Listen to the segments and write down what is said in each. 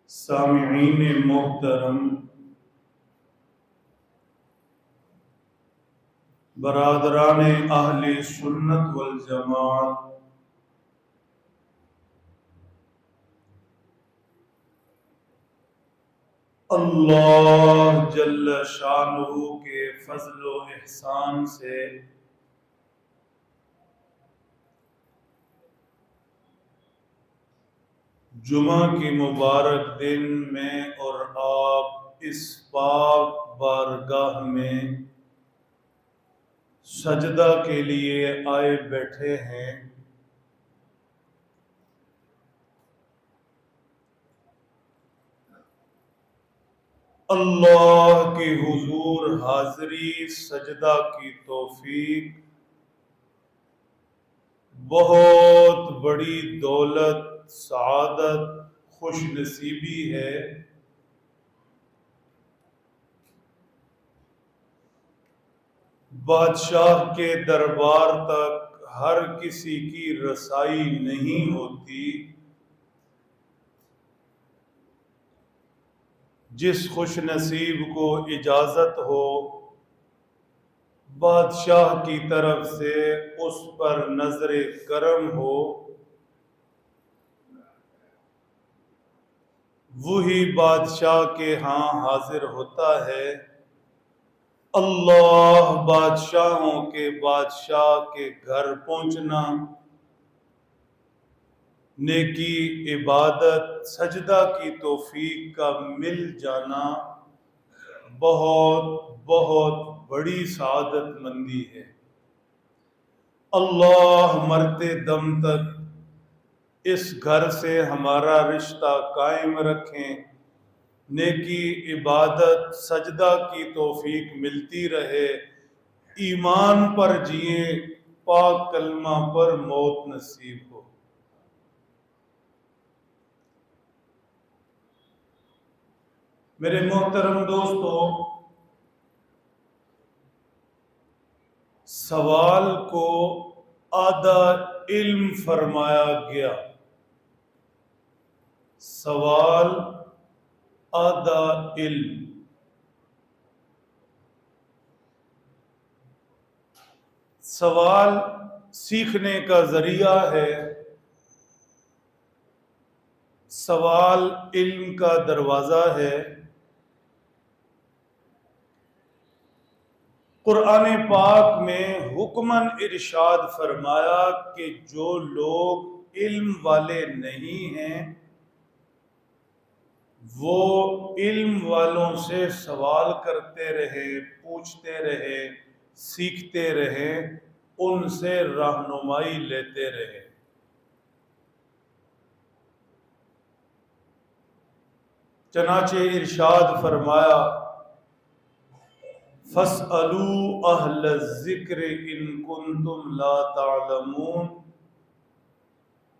سامعین محترم، برادران اہل سنت والجماعت، اللہ جل شانہ کے فضل و احسان سے جمعہ کی مبارک دن میں اور آپ اس پاک بارگاہ میں سجدہ کے لیے آئے بیٹھے ہیں۔ اللہ کے حضور حاضری سجدہ کی توفیق بہت بڑی دولت، سعادت، خوش نصیبی ہے۔ بادشاہ کے دربار تک ہر کسی کی رسائی نہیں ہوتی۔ جس خوش نصیب کو اجازت ہو بادشاہ کی طرف سے اس پر نظر کرم ہو، وہی بادشاہ کے ہاں حاضر ہوتا ہے۔ اللہ بادشاہوں کے بادشاہ کے گھر پہنچنا، نیکی، عبادت، سجدہ کی توفیق کا مل جانا بہت بہت بڑی سعادت مندی ہے۔ اللہ مرتے دم تک اس گھر سے ہمارا رشتہ قائم رکھیں، نیکی، عبادت، سجدہ کی توفیق ملتی رہے، ایمان پر جئیں، پاک کلمہ پر موت نصیب ہو۔ میرے محترم دوستو، سوال کو آدھا علم فرمایا گیا۔ سوال آدھا علم۔ سوال سیکھنے کا ذریعہ ہے، سوال علم کا دروازہ ہے۔ قرآن پاک میں حکماً ارشاد فرمایا کہ جو لوگ علم والے نہیں ہیں وہ علم والوں سے سوال کرتے رہے، پوچھتے رہے، سیکھتے رہے، ان سے رہنمائی لیتے رہے۔ چنانچہ ارشاد فرمایا فَاسْأَلُوا أَهْلَ الذِّكْرِ إِن كُنتُمْ لَا تَعْلَمُونَ،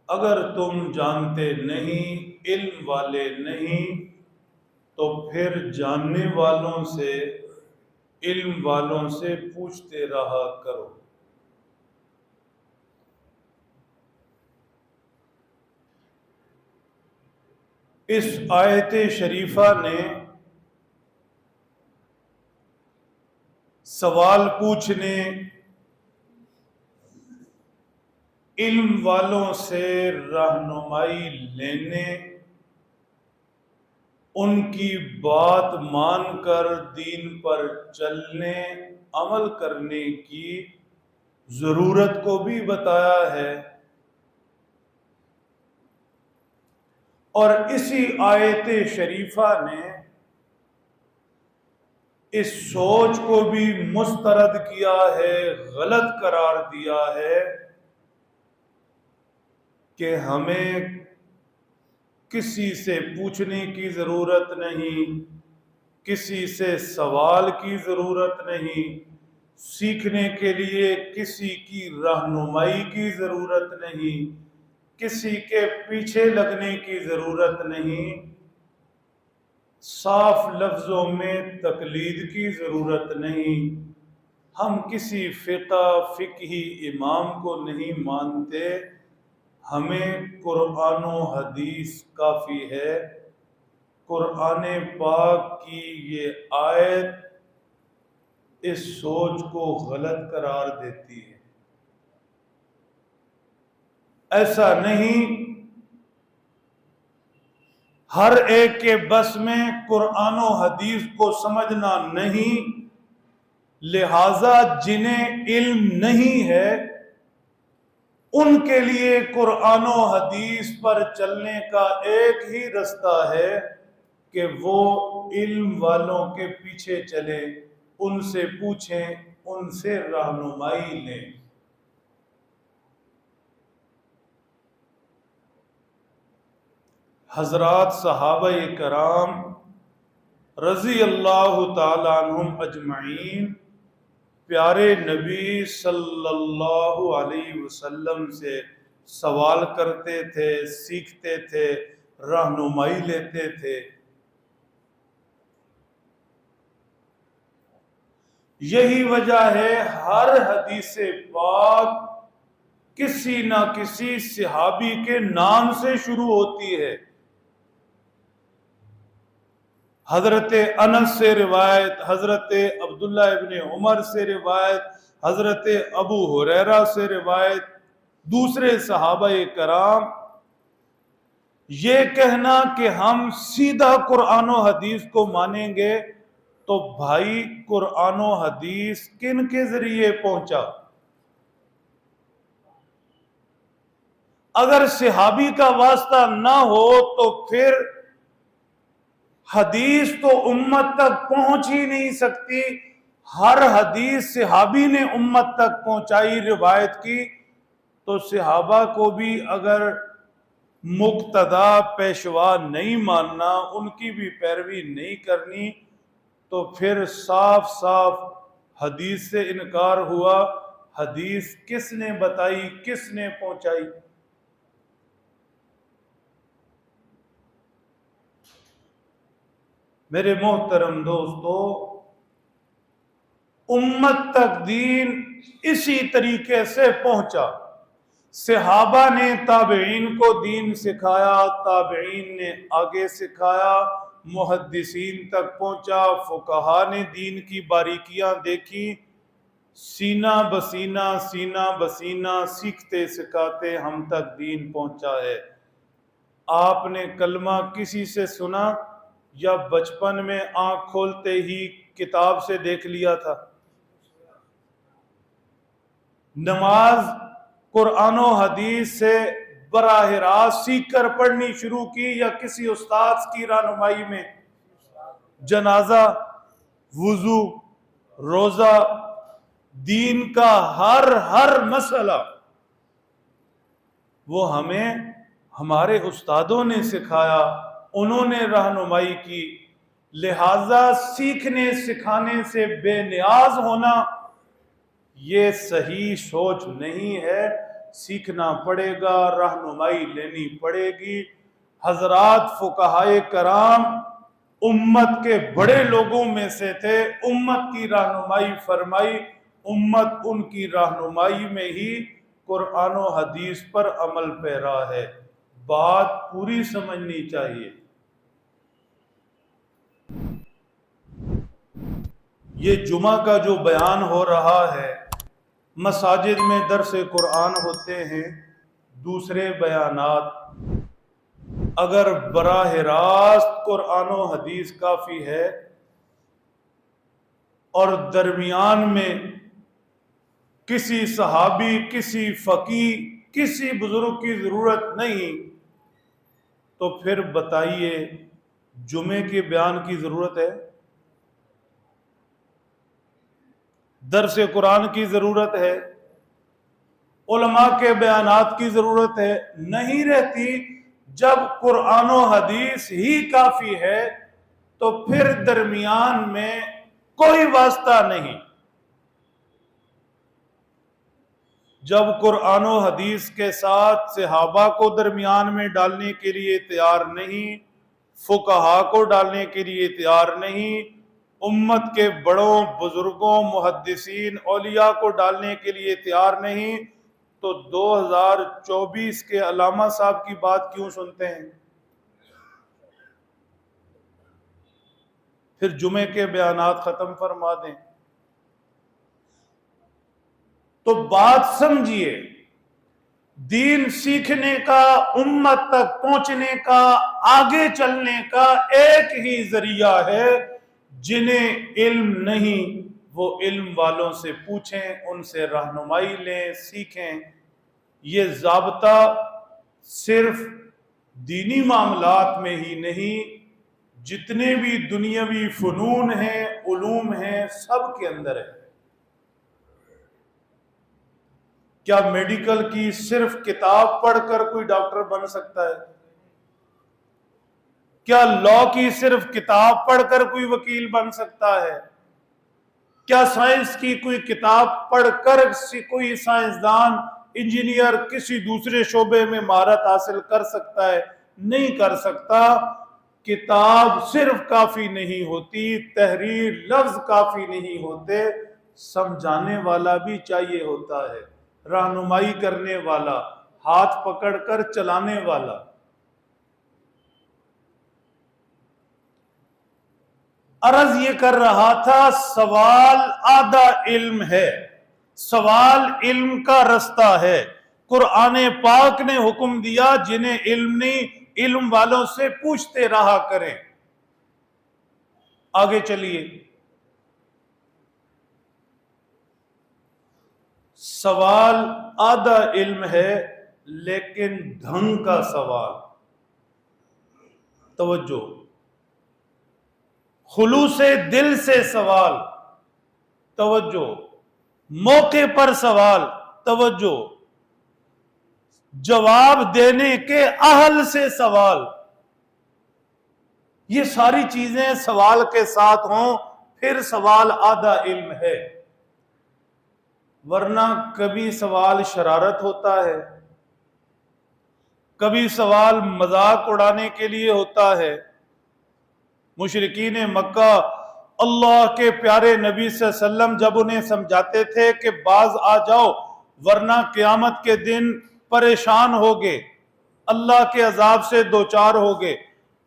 اگر تم جانتے نہیں، علم والے نہیں، تو پھر جاننے والوں سے، علم والوں سے پوچھتے رہا کرو۔ اس آیت شریفہ نے سوال پوچھنے، علم والوں سے رہنمائی لینے، ان کی بات مان کر دین پر چلنے، عمل کرنے کی ضرورت کو بھی بتایا ہے، اور اسی آیت شریفہ نے اس سوچ کو بھی مسترد کیا ہے، غلط قرار دیا ہے کہ ہمیں کسی سے پوچھنے کی ضرورت نہیں، کسی سے سوال کی ضرورت نہیں، سیکھنے کے لیے کسی کی رہنمائی کی ضرورت نہیں، کسی کے پیچھے لگنے کی ضرورت نہیں، صاف لفظوں میں تقلید کی ضرورت نہیں۔ ہم کسی فقہی امام کو نہیں مانتے، ہمیں قرآن و حدیث کافی ہے۔ قرآن پاک کی یہ آیت اس سوچ کو غلط قرار دیتی ہے۔ ایسا نہیں، ہر ایک کے بس میں قرآن و حدیث کو سمجھنا نہیں، لہذا جنہیں علم نہیں ہے ان کے لیے قرآن و حدیث پر چلنے کا ایک ہی رستہ ہے کہ وہ علم والوں کے پیچھے چلیں، ان سے پوچھیں، ان سے رہنمائی لیں۔ حضرات صحابہ کرام رضی اللہ تعالیٰ عنہم اجمعین پیارے نبی صلی اللہ علیہ وسلم سے سوال کرتے تھے، سیکھتے تھے، رہنمائی لیتے تھے۔ یہی وجہ ہے ہر حدیث پاک کسی نہ کسی صحابی کے نام سے شروع ہوتی ہے۔ حضرت انس سے روایت، حضرت عبداللہ ابن عمر سے روایت، حضرت ابو ہریرہ سے روایت، دوسرے صحابہ کرام۔ یہ کہنا کہ ہم سیدھا قرآن و حدیث کو مانیں گے، تو بھائی قرآن و حدیث کن کے ذریعے پہنچا؟ اگر صحابی کا واسطہ نہ ہو تو پھر حدیث تو امت تک پہنچ ہی نہیں سکتی۔ ہر حدیث صحابی نے امت تک پہنچائی، روایت کی، تو صحابہ کو بھی اگر مقتدا پیشوا نہیں ماننا، ان کی بھی پیروی نہیں کرنی، تو پھر صاف صاف حدیث سے انکار ہوا۔ حدیث کس نے بتائی، کس نے پہنچائی؟ میرے محترم دوستو، امت تک دین اسی طریقے سے پہنچا۔ صحابہ نے تابعین کو دین سکھایا، تابعین نے آگے سکھایا، محدثین تک پہنچا، فقہا نے دین کی باریکیاں دیکھی، سینہ بسینہ سیکھتے سکھاتے ہم تک دین پہنچا ہے۔ آپ نے کلمہ کسی سے سنا یا بچپن میں آنکھ کھولتے ہی کتاب سے دیکھ لیا تھا؟ نماز قرآن و حدیث سے براہ راست سیکھ کر پڑھنی شروع کی یا کسی استاد کی رہنمائی میں؟ جنازہ، وضو، روزہ، دین کا ہر مسئلہ وہ ہمیں ہمارے استادوں نے سکھایا، انہوں نے رہنمائی کی۔ لہذا سیکھنے سکھانے سے بے نیاز ہونا یہ صحیح سوچ نہیں ہے۔ سیکھنا پڑے گا، رہنمائی لینی پڑے گی۔ حضرات فقہائے کرام امت کے بڑے لوگوں میں سے تھے، امت کی رہنمائی فرمائی، امت ان کی رہنمائی میں ہی قرآن و حدیث پر عمل پیرا ہے۔ بات پوری سمجھنی چاہیے۔ یہ جمعہ کا جو بیان ہو رہا ہے، مساجد میں درس قرآن ہوتے ہیں، دوسرے بیانات، اگر براہ راست قرآن و حدیث کافی ہے اور درمیان میں کسی صحابی، کسی فقیہ، کسی بزرگ کی ضرورت نہیں، تو پھر بتائیے جمعے کے بیان کی ضرورت ہے؟ درس قرآن کی ضرورت ہے؟ علماء کے بیانات کی ضرورت ہے؟ نہیں رہتی۔ جب قرآن و حدیث ہی کافی ہے تو پھر درمیان میں کوئی واسطہ نہیں۔ جب قرآن و حدیث کے ساتھ صحابہ کو درمیان میں ڈالنے کے لیے تیار نہیں، فقہا کو ڈالنے کے لیے تیار نہیں، امت کے بڑوں بزرگوں محدثین اولیاء کو ڈالنے کے لیے تیار نہیں، تو 2024 کے علامہ صاحب کی بات کیوں سنتے ہیں؟ پھر جمعے کے بیانات ختم فرما دیں. تو بات سمجھیے، دین سیکھنے کا، امت تک پہنچنے کا، آگے چلنے کا ایک ہی ذریعہ ہے. جنہیں علم نہیں وہ علم والوں سے پوچھیں، ان سے رہنمائی لیں، سیکھیں. یہ ضابطہ صرف دینی معاملات میں ہی نہیں، جتنے بھی دنیاوی فنون ہیں، علوم ہیں، سب کے اندر ہے. کیا میڈیکل کی صرف کتاب پڑھ کر کوئی ڈاکٹر بن سکتا ہے؟ کیا لا کی صرف کتاب پڑھ کر کوئی وکیل بن سکتا ہے؟ کیا سائنس کی کوئی کتاب پڑھ کر کوئی سائنسدان، انجینئر کسی دوسرے شعبے میں مہارت حاصل کر سکتا ہے؟ نہیں کر سکتا. کتاب صرف کافی نہیں ہوتی، تحریر لفظ کافی نہیں ہوتے، سمجھانے والا بھی چاہیے ہوتا ہے، رہنمائی کرنے والا، ہاتھ پکڑ کر چلانے والا. عرض یہ کر رہا تھا، سوال آدھا علم ہے، سوال علم کا رستہ ہے. قرآن پاک نے حکم دیا جنہیں علم نہیں علم والوں سے پوچھتے رہا کریں. آگے چلیے. سوال آدھا علم ہے لیکن ڈھنگ کا سوال. توجہ، خلوص دل سے سوال، توجہ، موقع پر سوال، توجہ، جواب دینے کے اہل سے سوال. یہ ساری چیزیں سوال کے ساتھ ہوں پھر سوال آدھا علم ہے. ورنہ کبھی سوال شرارت ہوتا ہے، کبھی سوال مذاق اڑانے کے لیے ہوتا ہے. مشرکین مکہ اللہ کے پیارے نبی صلی اللہ علیہ وسلم جب انہیں سمجھاتے تھے کہ باز آ جاؤ ورنہ قیامت کے دن پریشان ہوگے، اللہ کے عذاب سے دوچار ہوگے،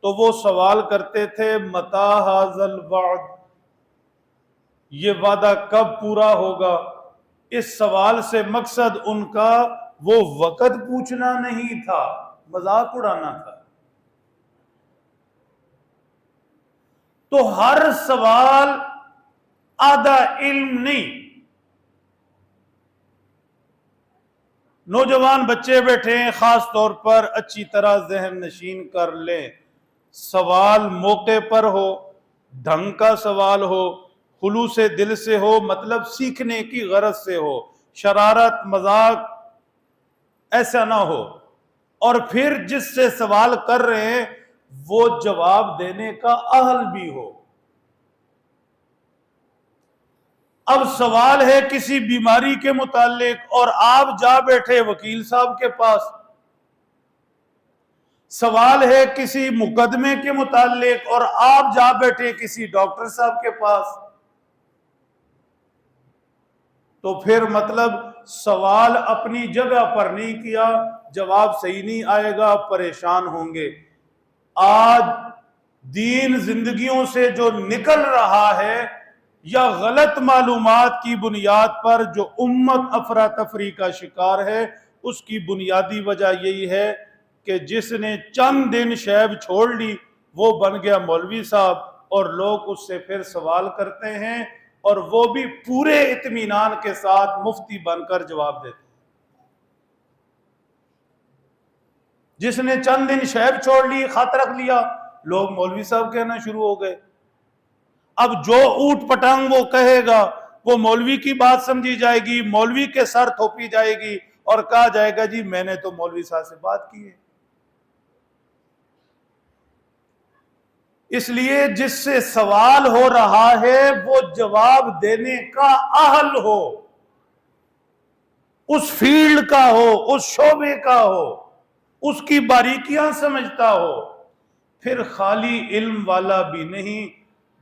تو وہ سوال کرتے تھے متی ھذا الوعد، یہ وعدہ کب پورا ہوگا. اس سوال سے مقصد ان کا وہ وقت پوچھنا نہیں تھا، مذاق اڑانا تھا. تو ہر سوال آدھا علم نہیں. نوجوان بچے بیٹھے ہیں، خاص طور پر اچھی طرح ذہن نشین کر لیں. سوال موقع پر ہو، ڈھنگ کا سوال ہو، خلوص دل سے ہو، مطلب سیکھنے کی غرض سے ہو، شرارت مذاق ایسا نہ ہو. اور پھر جس سے سوال کر رہے ہیں وہ جواب دینے کا اہل بھی ہو. اب سوال ہے کسی بیماری کے متعلق اور آپ جا بیٹھے وکیل صاحب کے پاس. سوال ہے کسی مقدمے کے متعلق اور آپ جا بیٹھے کسی ڈاکٹر صاحب کے پاس. تو پھر مطلب سوال اپنی جگہ پر نہیں کیا، جواب صحیح نہیں آئے گا، پریشان ہوں گے. آج دین زندگیوں سے جو نکل رہا ہے یا غلط معلومات کی بنیاد پر جو امت افراتفری کا شکار ہے، اس کی بنیادی وجہ یہی ہے کہ جس نے چند دن شیب چھوڑ لی وہ بن گیا مولوی صاحب، اور لوگ اس سے پھر سوال کرتے ہیں اور وہ بھی پورے اطمینان کے ساتھ مفتی بن کر جواب دیتے. جس نے چند دن شیب چھوڑ لی، خط رکھ لیا، لوگ مولوی صاحب کہنا شروع ہو گئے. اب جو اوٹ پٹانگ وہ کہے گا وہ مولوی کی بات سمجھی جائے گی، مولوی کے سر تھوپی جائے گی اور کہا جائے گا جی میں نے تو مولوی صاحب سے بات کی ہے. اس لیے جس سے سوال ہو رہا ہے وہ جواب دینے کا اہل ہو، اس فیلڈ کا ہو، اس شعبے کا ہو، اس کی باریکیاں سمجھتا ہو. پھر خالی علم والا بھی نہیں.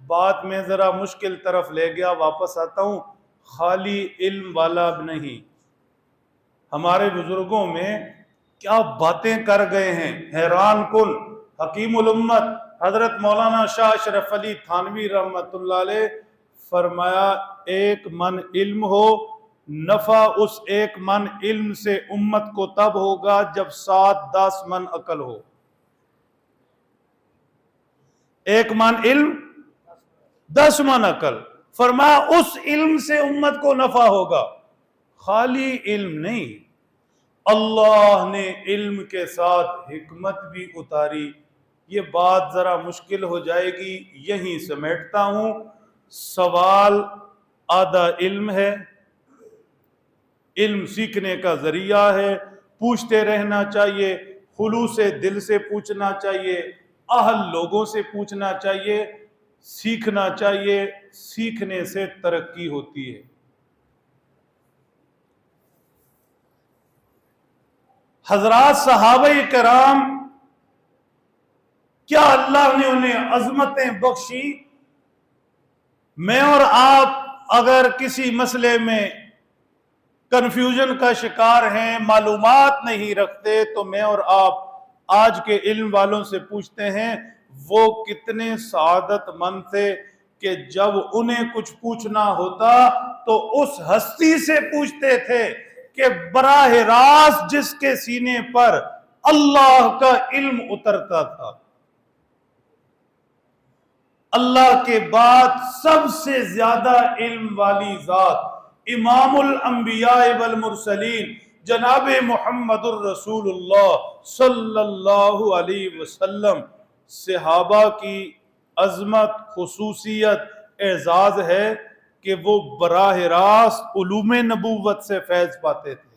بات میں ذرا مشکل طرف لے گیا، واپس آتا ہوں. خالی علم والا بھی نہیں. ہمارے بزرگوں میں کیا باتیں کر گئے ہیں، حیران کن. حکیم الامت حضرت مولانا شاہ اشرف علی تھانوی رحمۃ اللہ علیہ فرمایا ایک من علم ہو، نفع اس ایک من علم سے امت کو تب ہوگا جب 7-10 من عقل ہو۔ ایک من علم 10 من عقل، فرمایا اس علم سے امت کو نفع ہوگا، خالی علم نہیں، اللہ نے علم کے ساتھ حکمت بھی اتاری۔ یہ بات ذرا مشکل ہو جائے گی، یہیں سمیٹتا ہوں۔ سوال آدھا علم ہے، علم سیکھنے کا ذریعہ ہے، پوچھتے رہنا چاہیے، خلوص دل سے پوچھنا چاہیے، اہل لوگوں سے پوچھنا چاہیے، سیکھنا چاہیے، سیکھنے سے ترقی ہوتی ہے۔ حضرات صحابہ کرام، کیا اللہ نے انہیں عظمتیں بخشی؟ میں اور آپ اگر کسی مسئلے میں کنفیوژن کا شکار ہیں، معلومات نہیں رکھتے، تو میں اور آپ آج کے علم والوں سے پوچھتے ہیں وہ کتنے سعادت مند تھے کہ جب انہیں کچھ پوچھنا ہوتا تو اس ہستی سے پوچھتے تھے کہ براہ راست جس کے سینے پر اللہ کا علم اترتا تھا۔ اللہ کے بعد سب سے زیادہ علم والی ذات امام الانبیاء والمرسلین جناب محمد الرسول اللہ صلی اللہ علیہ وسلم، صحابہ کی عظمت، خصوصیت، اعزاز ہے کہ وہ براہ راست علوم نبوت سے فیض پاتے تھے۔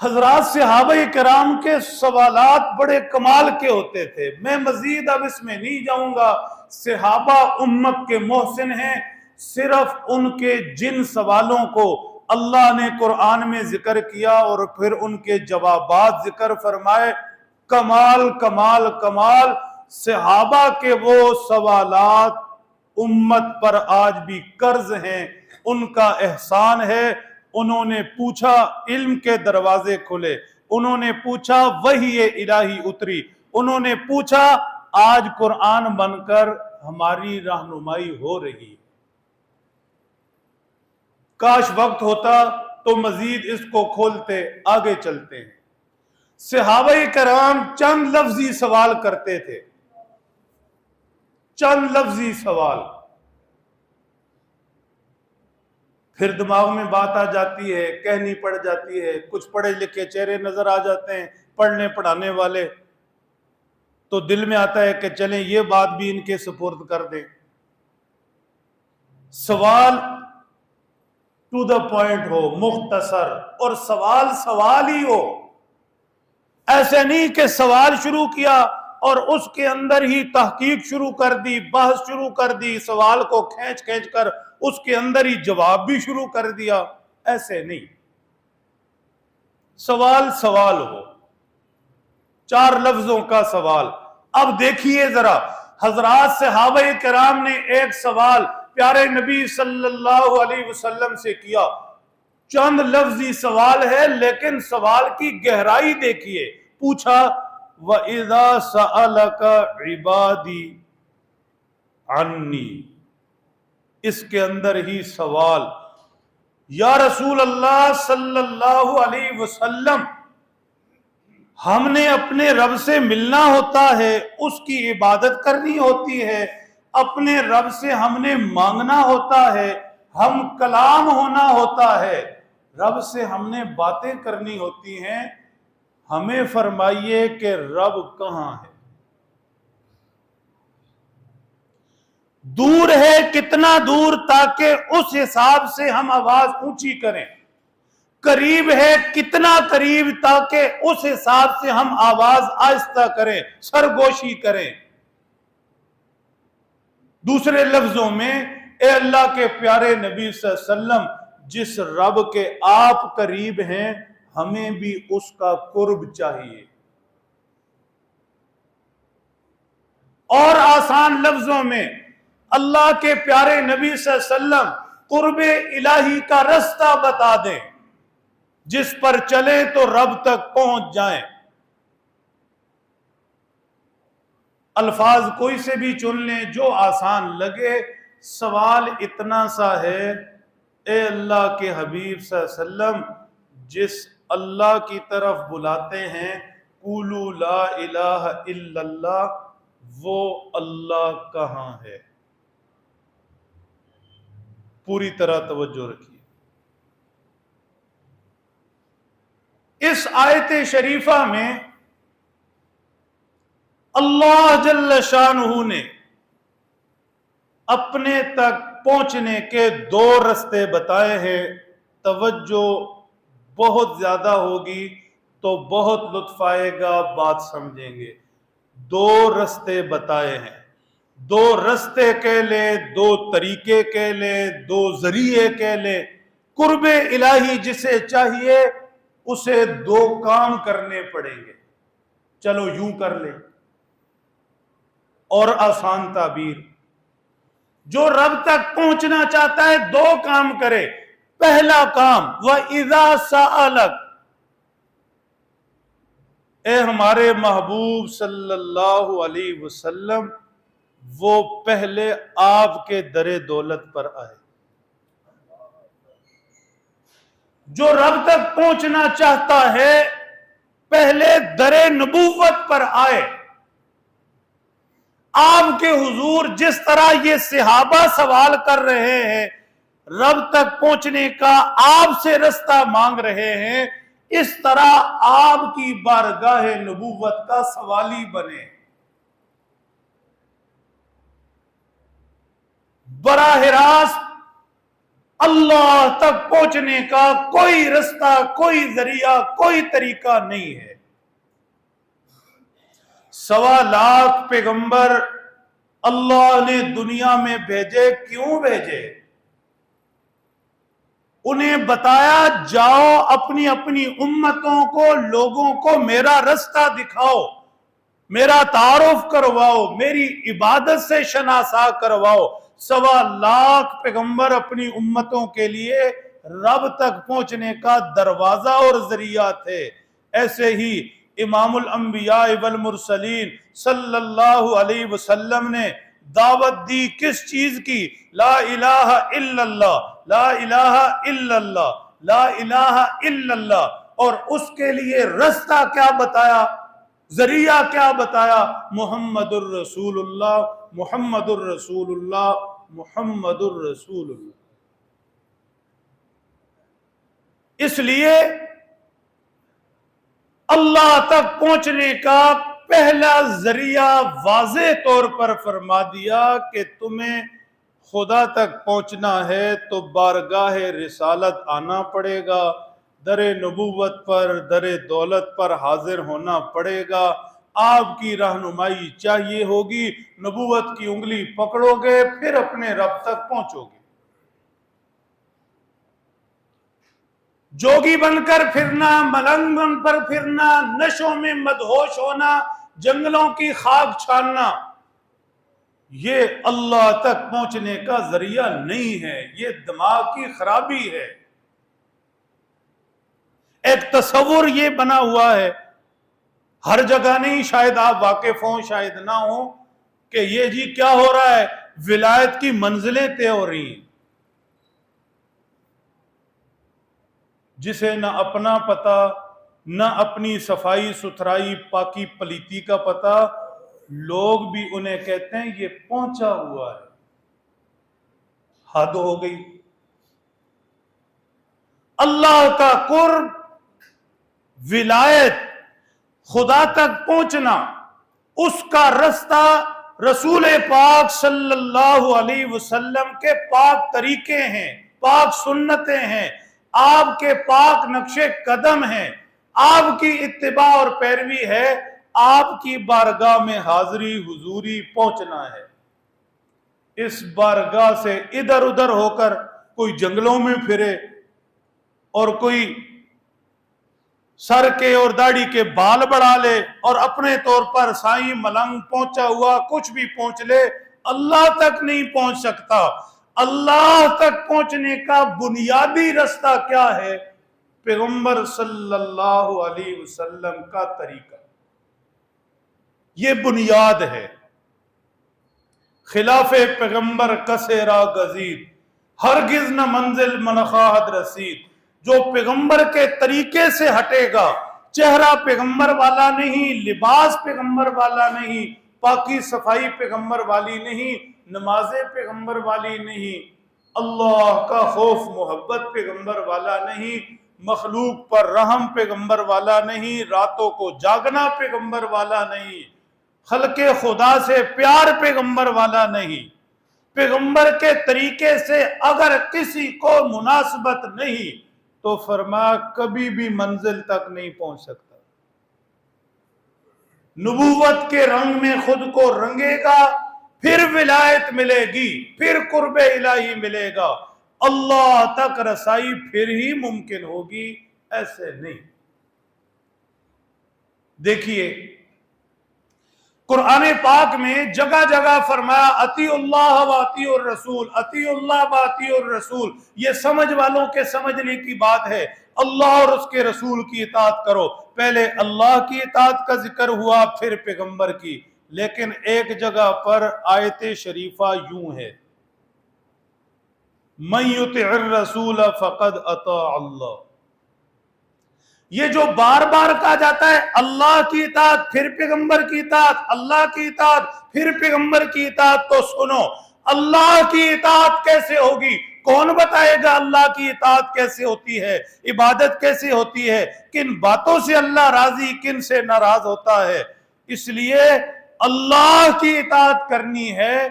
حضرات صحابہ کرام کے سوالات بڑے کمال کے ہوتے تھے، میں مزید اب اس میں نہیں جاؤں گا۔ صحابہ امت کے محسن ہیں، صرف ان کے جن سوالوں کو اللہ نے قرآن میں ذکر کیا اور پھر ان کے جوابات ذکر فرمائے، کمال کمال کمال۔ صحابہ کے وہ سوالات امت پر آج بھی قرض ہیں، ان کا احسان ہے۔ انہوں نے پوچھا، علم کے دروازے کھلے، انہوں نے پوچھا، وحی الہی اتری، انہوں نے پوچھا، آج قرآن بن کر ہماری رہنمائی ہو رہی۔ کاش وقت ہوتا تو مزید اس کو کھولتے، آگے چلتے ہیں۔ صحابہ کرام چند لفظی سوال کرتے تھے، چند لفظی سوال، پھر دماغ میں بات آ جاتی ہے، کہنی پڑ جاتی ہے، کچھ پڑھے لکھے چہرے نظر آ جاتے ہیں پڑھنے پڑھانے والے، تو دل میں آتا ہے کہ چلیں یہ بات بھی ان کے سپرد کر دیں۔ سوال ٹو دا پوائنٹ ہو، مختصر، اور سوال سوال ہی ہو، ایسے نہیں کہ سوال شروع کیا اور اس کے اندر ہی تحقیق شروع کر دی، بحث شروع کر دی، سوال کو کھینچ کھینچ کر اس کے اندر ہی جواب بھی شروع کر دیا، ایسے نہیں۔ سوال سوال ہو، 4 لفظوں کا سوال۔ اب دیکھیے ذرا، حضرات صحابہ کرام نے ایک سوال پیارے نبی صلی اللہ علیہ وسلم سے کیا، چند لفظی سوال ہے لیکن سوال کی گہرائی دیکھیے۔ پوچھا وَإِذَا سَأَلَكَ عِبَادِي عَنِّي، اس کے اندر ہی سوال، یا رسول اللہ صلی اللہ علیہ وسلم، ہم نے اپنے رب سے ملنا ہوتا ہے، اس کی عبادت کرنی ہوتی ہے، اپنے رب سے ہم نے مانگنا ہوتا ہے، ہم کلام ہونا ہوتا ہے، رب سے ہم نے باتیں کرنی ہوتی ہیں، ہمیں فرمائیے کہ رب کہاں ہے؟ دور ہے کتنا دور تاکہ اس حساب سے ہم آواز اونچی کریں، قریب ہے کتنا قریب تاکہ اس حساب سے ہم آواز آہستہ کریں، سرگوشی کریں۔ دوسرے لفظوں میں، اے اللہ کے پیارے نبی صلی اللہ علیہ وسلم، جس رب کے آپ قریب ہیں، ہمیں بھی اس کا قرب چاہیے۔ اور آسان لفظوں میں، اللہ کے پیارے نبی صلی اللہ علیہ وسلم قرب الہی کا رستہ بتا دیں، جس پر چلیں تو رب تک پہنچ جائیں۔ الفاظ کوئی سے بھی چن لیں جو آسان لگے، سوال اتنا سا ہے، اے اللہ کے حبیب صلی اللہ علیہ وسلم، جس اللہ کی طرف بلاتے ہیں قولوا لا الہ الا اللہ، وہ اللہ کہاں ہے؟ پوری طرح توجہ رکھیے۔ اس آیت شریفہ میں اللہ جل شانہ نے اپنے تک پہنچنے کے دو رستے بتائے ہیں۔ توجہ بہت زیادہ ہوگی تو بہت لطف آئے گا، بات سمجھیں گے۔ دو رستے بتائے ہیں، دو رستے کہہ لے، دو طریقے کہہ لے، دو ذریعے کہہ لے، قرب الہی جسے چاہیے اسے دو کام کرنے پڑیں گے، چلو یوں کر لیں۔ اور آسان تعبیر، جو رب تک پہنچنا چاہتا ہے دو کام کرے۔ پہلا کام وَإِذَا سَأَلَكَ، اے ہمارے محبوب صلی اللہ علیہ وسلم، وہ پہلے آپ کے در دولت پر آئے۔ جو رب تک پہنچنا چاہتا ہے پہلے در نبوت پر آئے۔ آپ کے حضور جس طرح یہ صحابہ سوال کر رہے ہیں، رب تک پہنچنے کا آپ سے رستہ مانگ رہے ہیں، اس طرح آپ کی بارگاہ نبوت کا سوالی بنے۔ براہ راست اللہ تک پہنچنے کا کوئی رستہ، کوئی ذریعہ، کوئی طریقہ نہیں ہے۔ 1.25 لاکھ پیغمبر اللہ نے دنیا میں بھیجے، کیوں بھیجے؟ انہیں بتایا جاؤ اپنی اپنی امتوں کو، لوگوں کو میرا رستہ دکھاؤ، میرا تعارف کرواؤ، میری عبادت سے شناسا کرواؤ۔ 1.25 لاکھ پیغمبر اپنی امتوں کے لیے رب تک پہنچنے کا دروازہ اور ذریعہ تھے۔ ایسے ہی امام الانبیاء والمرسلین صلی اللہ علیہ وسلم نے دعوت دی کس چیز کی؟ لا الہ الا اللہ، لا الہ الا اللہ، لا الہ الا اللہ۔ اور اس کے لیے رستہ کیا بتایا، ذریعہ کیا بتایا؟ محمد الرسول اللہ، محمد الرسول اللہ، محمد الرسول اللہ۔ اس لیے اللہ تک پہنچنے کا پہلا ذریعہ واضح طور پر فرما دیا کہ تمہیں خدا تک پہنچنا ہے تو بارگاہ رسالت آنا پڑے گا، در نبوت پر، در دولت پر حاضر ہونا پڑے گا۔ آپ کی رہنمائی چاہیے ہوگی، نبوت کی انگلی پکڑو گے پھر اپنے رب تک پہنچو گے۔ جوگی بن کر پھرنا، ملنگ بن پر پھرنا، نشوں میں مدہوش ہونا، جنگلوں کی خاک چھاننا، یہ اللہ تک پہنچنے کا ذریعہ نہیں ہے، یہ دماغ کی خرابی ہے۔ ایک تصور یہ بنا ہوا ہے، ہر جگہ نہیں، شاید آپ واقف ہوں شاید نہ ہوں، کہ یہ جی کیا ہو رہا ہے، ولایت کی منزلیں طے ہو رہی ہیں، جسے نہ اپنا پتہ، نہ اپنی صفائی ستھرائی پاکی پلیتی کا پتہ، لوگ بھی انہیں کہتے ہیں یہ پہنچا ہوا ہے۔ حد ہو گئی۔ اللہ کا قرب، ولایت، خدا تک پہنچنا، اس کا رستہ رسول پاک صلی اللہ علیہ وسلم کے پاک طریقے ہیں، پاک سنتیں ہیں، آپ کے پاک نقش قدم ہیں، آپ کی اتباع اور پیروی ہے، آپ کی بارگاہ میں حاضری حضوری پہنچنا ہے۔ اس بارگاہ سے ادھر ادھر ہو کر کوئی جنگلوں میں پھرے اور کوئی سر کے اور داڑھی کے بال بڑھا لے اور اپنے طور پر سائیں ملنگ پہنچا ہوا کچھ بھی پہنچ لے، اللہ تک نہیں پہنچ سکتا۔ اللہ تک پہنچنے کا بنیادی رستہ کیا ہے؟ پیغمبر صلی اللہ علیہ وسلم کا طریقہ، یہ بنیاد ہے۔ خلاف پیغمبر کسیرا گزید، ہرگز نہ منزل منخواہد رسید۔ جو پیغمبر کے طریقے سے ہٹے گا، چہرہ پیغمبر والا نہیں، لباس پیغمبر والا نہیں، پاکی صفائی پیغمبر والی نہیں، نمازیں پیغمبر والی نہیں، اللہ کا خوف محبت پیغمبر والا نہیں، مخلوق پر رحم پیغمبر والا نہیں، راتوں کو جاگنا پیغمبر والا نہیں، خلق خدا سے پیار پیغمبر والا نہیں، پیغمبر کے طریقے سے اگر کسی کو مناسبت نہیں تو فرمایا کبھی بھی منزل تک نہیں پہنچ سکتا۔ نبوت کے رنگ میں خود کو رنگے گا، پھر ولایت ملے گی، پھر قرب الہی ملے گا، اللہ تک رسائی پھر ہی ممکن ہوگی، ایسے نہیں۔ دیکھیے قرآن پاک میں جگہ جگہ فرمایا اطیعوا اللہ و اطیعوا الرسول، اطیعوا اللہ و اطیعوا الرسول۔ یہ سمجھ والوں کے سمجھنے کی بات ہے، اللہ اور اس کے رسول کی اطاعت کرو۔ پہلے اللہ کی اطاعت کا ذکر ہوا، پھر پیغمبر کی، لیکن ایک جگہ پر آیت شریفہ یوں ہے، من یطع الرسول فقد اطاع اللہ۔ یہ جو بار بار کہا جاتا ہے اللہ کی اطاعت پھر پیغمبر کی اطاعت، اللہ کی اطاعت پھر پیغمبر کی اطاعت، تو سنو اللہ کی اطاعت کیسے ہوگی؟ کون بتائے گا اللہ کی اطاعت کیسے ہوتی ہے، عبادت کیسے ہوتی ہے، کن باتوں سے اللہ راضی کن سے ناراض ہوتا ہے؟ اس لیے اللہ کی اطاعت کرنی ہے،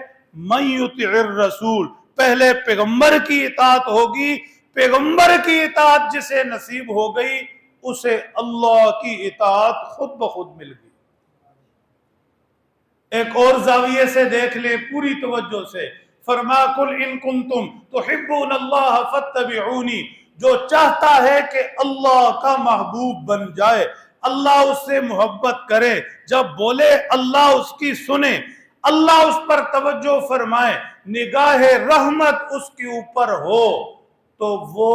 من یطع الرسول، پہلے پیغمبر کی اطاعت ہوگی، پیغمبر کی اطاعت جسے نصیب ہو گئی اسے اللہ کی اطاعت خود بخود مل گئی۔ ایک اور زاویے سے دیکھ لیں پوری توجہ سے، فرمایا قل ان کنتم تحبون اللہ فاتبعونی، جو چاہتا ہے کہ اللہ کا محبوب بن جائے، اللہ اس سے محبت کرے، جب بولے اللہ اس کی سنے، اللہ اس پر توجہ فرمائے، نگاہ رحمت اس کے اوپر ہو، تو وہ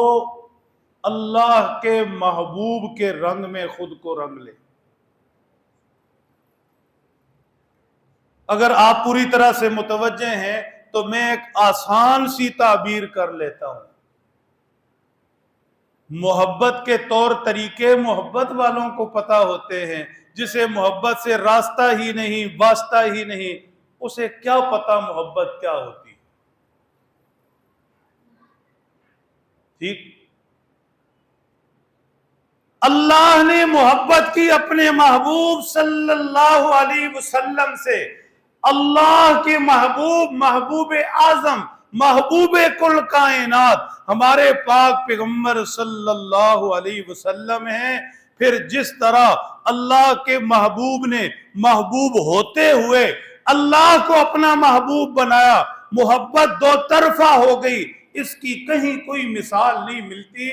اللہ کے محبوب کے رنگ میں خود کو رنگ لے۔ اگر آپ پوری طرح سے متوجہ ہیں تو میں ایک آسان سی تعبیر کر لیتا ہوں۔ محبت کے طور طریقے محبت والوں کو پتہ ہوتے ہیں، جسے محبت سے راستہ ہی نہیں، واسطہ ہی نہیں، اسے کیا پتہ محبت کیا ہوتی ہے؟ ٹھیک؟ اللہ نے محبت کی اپنے محبوب صلی اللہ علیہ وسلم سے، اللہ کے محبوب، محبوب اعظم، محبوب کل کائنات ہمارے پاک پیغمبر صلی اللہ علیہ وسلم ہیں۔ پھر جس طرح اللہ کے محبوب نے محبوب ہوتے ہوئے اللہ کو اپنا محبوب بنایا، محبت دو طرفہ ہو گئی، اس کی کہیں کوئی مثال نہیں ملتی۔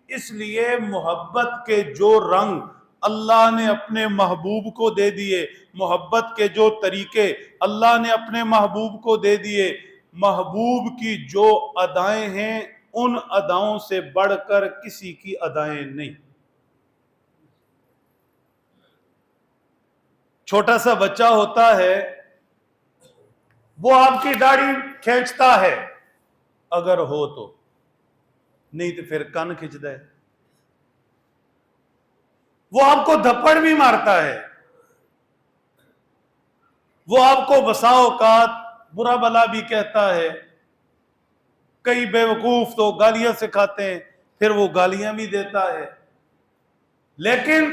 اس لیے محبت کے جو رنگ اللہ نے اپنے محبوب کو دے دیے، محبت کے جو طریقے اللہ نے اپنے محبوب کو دے دیے، محبوب کی جو ادائیں ہیں ان اداؤں سے بڑھ کر کسی کی ادائیں نہیں۔ چھوٹا سا بچہ ہوتا ہے، وہ آپ کی داڑھی کھینچتا ہے اگر ہو تو، نہیں تو پھر کان کھچتا ہے، وہ آپ کو دھپڑ بھی مارتا ہے، وہ آپ کو بسا اوقات برا بلا بھی کہتا ہے، کئی بے وقوف تو گالیاں سکھاتے ہیں، پھر وہ گالیاں بھی دیتا ہے، لیکن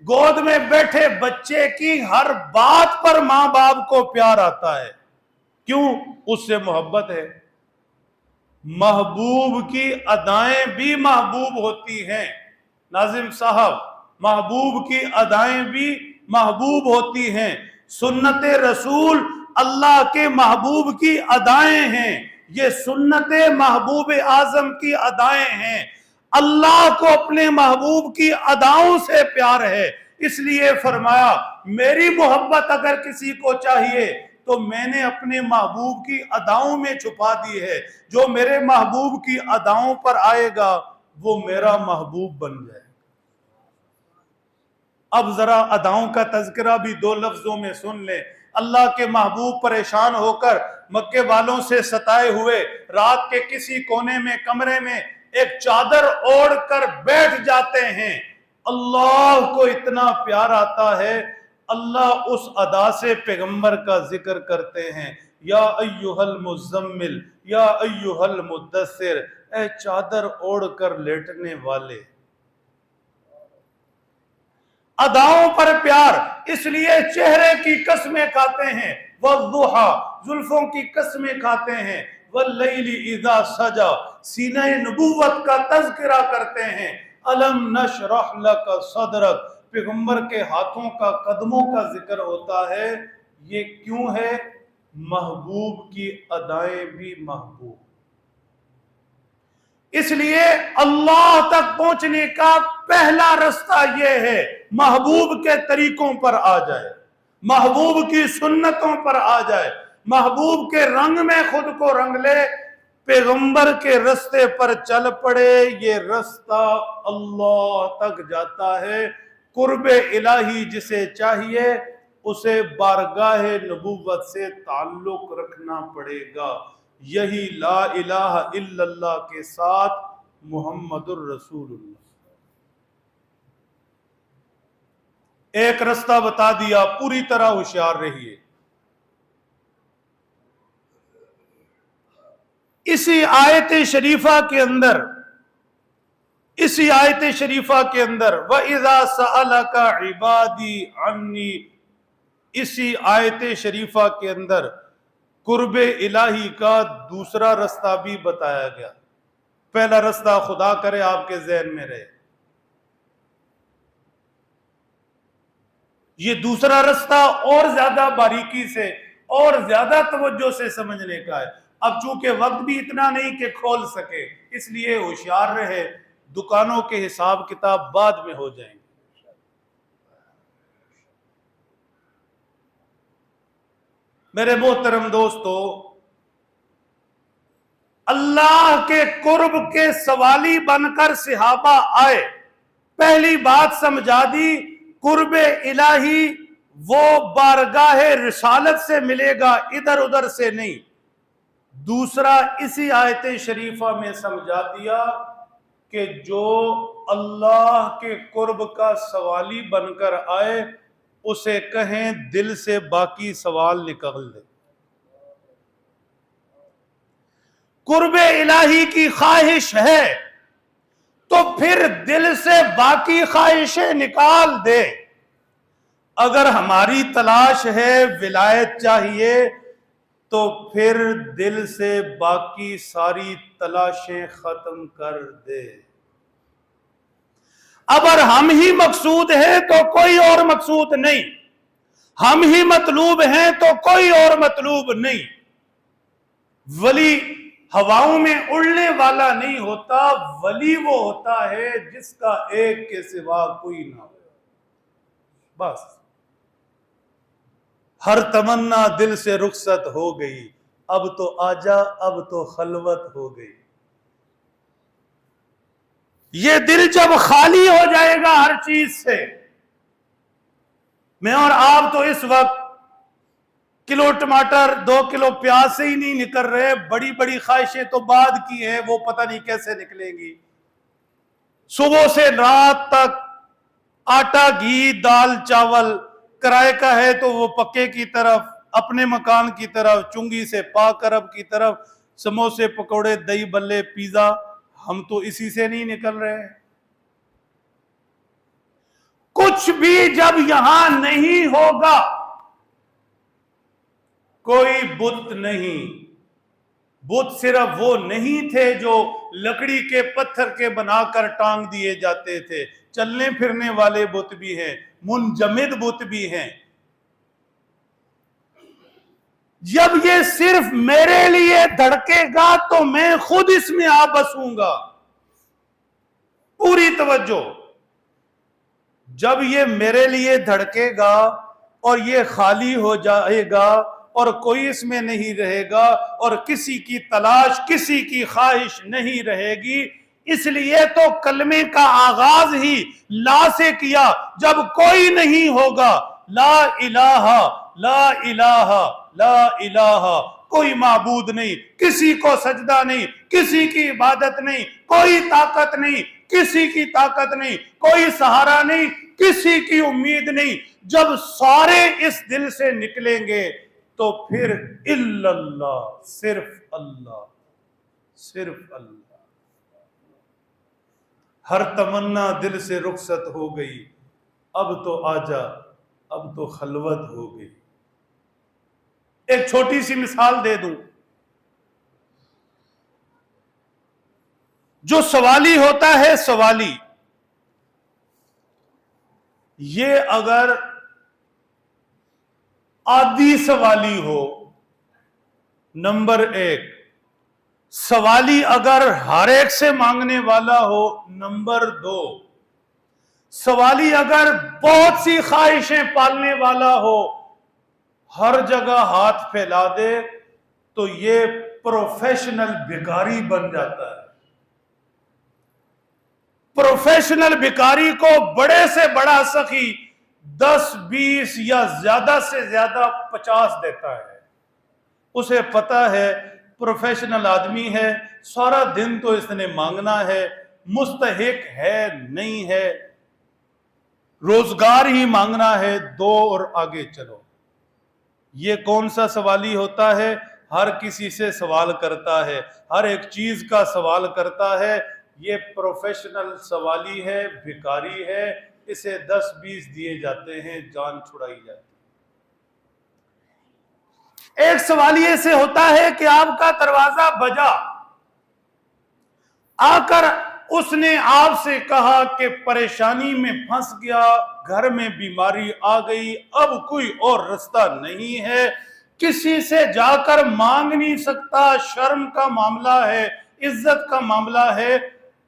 گود میں بیٹھے بچے کی ہر بات پر ماں باپ کو پیار آتا ہے۔ کیوں؟ اس سے محبت ہے۔ محبوب کی ادائیں بھی محبوب ہوتی ہیں، ناظم صاحب، محبوب کی ادائیں بھی محبوب ہوتی ہیں۔ سنت رسول اللہ کے محبوب کی ادائیں ہیں، یہ سنت محبوب اعظم کی ادائیں ہیں۔ اللہ کو اپنے محبوب کی اداؤں سے پیار ہے، اس لیے فرمایا میری محبت اگر کسی کو چاہیے تو میں نے اپنے محبوب کی اداؤں میں چھپا دی ہے، جو میرے محبوب کی اداؤں پر آئے گا وہ میرا محبوب بن جائے۔ اب ذرا اداؤں کا تذکرہ بھی دو لفظوں میں سن لیں۔ اللہ کے محبوب پریشان ہو کر مکے والوں سے ستائے ہوئے رات کے کسی کونے میں کمرے میں ایک چادر اوڑھ کر بیٹھ جاتے ہیں، اللہ کو اتنا پیار آتا ہے، اللہ اس ادا سے پیغمبر کا ذکر کرتے ہیں، یا ایھا المزمل یا ایھا المدثر، اے چادر اوڑھ کر لیٹنے والے۔ اداؤں پر پیار، اس لیے چہرے کی قسمیں کھاتے ہیں، والضحیٰ، زلفوں کی قسمیں کھاتے ہیں، واللیل اذا سجا، سینہ نبوت کا تذکرہ کرتے ہیں، الم نشرح لک صدرک، پیغمبر کے ہاتھوں کا قدموں کا ذکر ہوتا ہے۔ یہ کیوں ہے؟ محبوب کی ادائیں بھی محبوب، اس لیے اللہ تک پہنچنے کا پہلا رستہ یہ ہے محبوب کے طریقوں پر آ جائے، محبوب کی سنتوں پر آ جائے، محبوب کے رنگ میں خود کو رنگ لے، پیغمبر کے رستے پر چل پڑے۔ یہ رستہ اللہ تک جاتا ہے۔ قرب الہی جسے چاہیے اسے بارگاہ نبوت سے تعلق رکھنا پڑے گا، یہی لا الہ الا اللہ کے ساتھ محمد الرسول اللہ۔ ایک رستہ بتا دیا، پوری طرح ہوشیار رہیے۔ اسی آیت شریفہ کے اندر وَإِذَا سَأَلَكَ عِبَادِي عَنِّي، اسی آیت شریفہ کے اندر قرب الہی کا دوسرا رستہ بھی بتایا گیا۔ پہلا رستہ خدا کرے آپ کے ذہن میں رہے، یہ دوسرا رستہ اور زیادہ باریکی سے اور زیادہ توجہ سے سمجھنے کا ہے۔ اب چونکہ وقت بھی اتنا نہیں کہ کھول سکے، اس لیے ہوشیار رہے، دکانوں کے حساب کتاب بعد میں ہو جائیں گے۔ میرے محترم دوستو، اللہ کے قرب کے سوالی بن کر صحابہ آئے، پہلی بات سمجھا دی، قرب الہی وہ بارگاہ رسالت سے ملے گا، ادھر ادھر سے نہیں۔ دوسرا اسی آیت شریفہ میں سمجھا دیا کہ جو اللہ کے قرب کا سوالی بن کر آئے اسے کہیں دل سے باقی سوال نکل دے۔ قرب الہی کی خواہش ہے تو پھر دل سے باقی خواہشیں نکال دے۔ اگر ہماری تلاش ہے ولایت چاہیے تو پھر دل سے باقی ساری تلاشیں ختم کر دے۔ اگر ہم ہی مقصود ہیں تو کوئی اور مقصود نہیں، ہم ہی مطلوب ہیں تو کوئی اور مطلوب نہیں۔ ولی ہواؤں میں اڑنے والا نہیں ہوتا، ولی وہ ہوتا ہے جس کا ایک کے سوا کوئی نہ ہو۔ بس ہر تمنا دل سے رخصت ہو گئی، اب تو آجا، اب تو خلوت ہو گئی۔ یہ دل جب خالی ہو جائے گا ہر چیز سے، میں اور آپ تو اس وقت کلو ٹماٹر 2 کلو پیاز سے ہی نہیں نکل رہے، بڑی بڑی خواہشیں تو بعد کی ہیں، وہ پتہ نہیں کیسے نکلیں گی۔ صبح سے رات تک آٹا، گھی، دال، چاول، کرائے کا ہے تو وہ پکے کی طرف، اپنے مکان کی طرف، چنگی سے پاک عرب کی طرف، سموسے، پکوڑے، دہی بلے، پیزا، ہم تو اسی سے نہیں نکل رہے ہیں۔ کچھ بھی جب یہاں نہیں ہوگا، کوئی بت نہیں۔ بت صرف وہ نہیں تھے جو لکڑی کے پتھر کے بنا کر ٹانگ دیے جاتے تھے، چلنے پھرنے والے بت بھی ہیں، منجمد بت بھی ہیں۔ جب یہ صرف میرے لیے دھڑکے گا تو میں خود اس میں آ بسوں گا۔ پوری توجہ، جب یہ میرے لیے دھڑکے گا اور یہ خالی ہو جائے گا اور کوئی اس میں نہیں رہے گا اور کسی کی تلاش، کسی کی خواہش نہیں رہے گی، اس لیے تو کلمے کا آغاز ہی لا سے کیا۔ جب کوئی نہیں ہوگا لا الہ لا الہ لا الہ، کوئی معبود نہیں، کسی کو سجدہ نہیں، کسی کی عبادت نہیں، کوئی طاقت نہیں، کسی کی طاقت نہیں، کوئی سہارا نہیں، کسی کی امید نہیں۔ جب سارے اس دل سے نکلیں گے تو پھر الا اللہ، صرف اللہ، صرف اللہ۔ ہر تمنا دل سے رخصت ہو گئی، اب تو آجا، اب تو خلوت ہو گئی۔ ایک چھوٹی سی مثال دے دوں، جو سوالی ہوتا ہے، سوالی، یہ اگر عادی سوالی ہو، نمبر ایک، سوالی اگر ہر ایک سے مانگنے والا ہو، نمبر دو، سوالی اگر بہت سی خواہشیں پالنے والا ہو، ہر جگہ ہاتھ پھیلا دے، تو یہ پروفیشنل بھکاری بن جاتا ہے۔ پروفیشنل بھکاری کو بڑے سے بڑا سخی 10 20 یا زیادہ سے زیادہ 50 دیتا ہے۔ اسے پتا ہے پروفیشنل آدمی ہے، سارا دن تو اس نے مانگنا ہے، مستحق ہے نہیں ہے، روزگار ہی مانگنا ہے، دو اور آگے چلو۔ یہ کون سا سوالی ہوتا ہے؟ ہر کسی سے سوال کرتا ہے، ہر ایک چیز کا سوال کرتا ہے، یہ پروفیشنل سوالی ہے، بھکاری ہے، اسے 10 20 دیے جاتے ہیں، جان چھڑائی جاتی ہے۔ ایک سوالیے سے ہوتا ہے کہ آپ کا دروازہ بجا، آ کر اس نے آپ سے کہا کہ پریشانی میں پھنس گیا، گھر میں بیماری آ گئی، اب کوئی اور رستہ نہیں ہے، کسی سے جا کر مانگ نہیں سکتا، شرم کا معاملہ ہے، عزت کا معاملہ ہے۔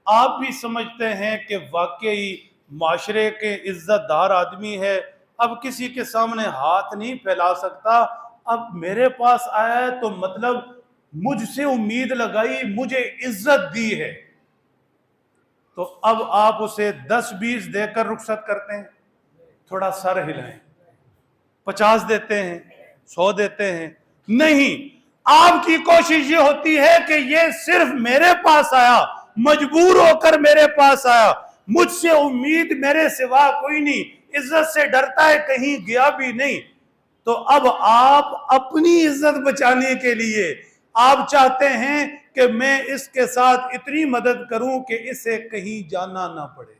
آپ بھی سمجھتے ہیں کہ واقعی معاشرے کے عزت دار آدمی ہے، اب کسی کے سامنے ہاتھ نہیں پھیلا سکتا، اب میرے پاس آیا ہے تو مطلب مجھ سے امید لگائی، مجھے عزت دی ہے، تو اب آپ اسے 10 20 دے کر رخصت کرتے ہیں؟ تھوڑا سر ہلائیں، 50 دیتے ہیں، 100 دیتے ہیں؟ نہیں، آپ کی کوشش یہ ہوتی ہے کہ یہ صرف میرے پاس آیا، مجبور ہو کر میرے پاس آیا، مجھ سے امید میرے سوا کوئی نہیں، عزت سے ڈرتا ہے کہیں گیا بھی نہیں، تو اب آپ اپنی عزت بچانے کے لیے آپ چاہتے ہیں کہ میں اس کے ساتھ اتنی مدد کروں کہ اسے کہیں جانا نہ پڑے۔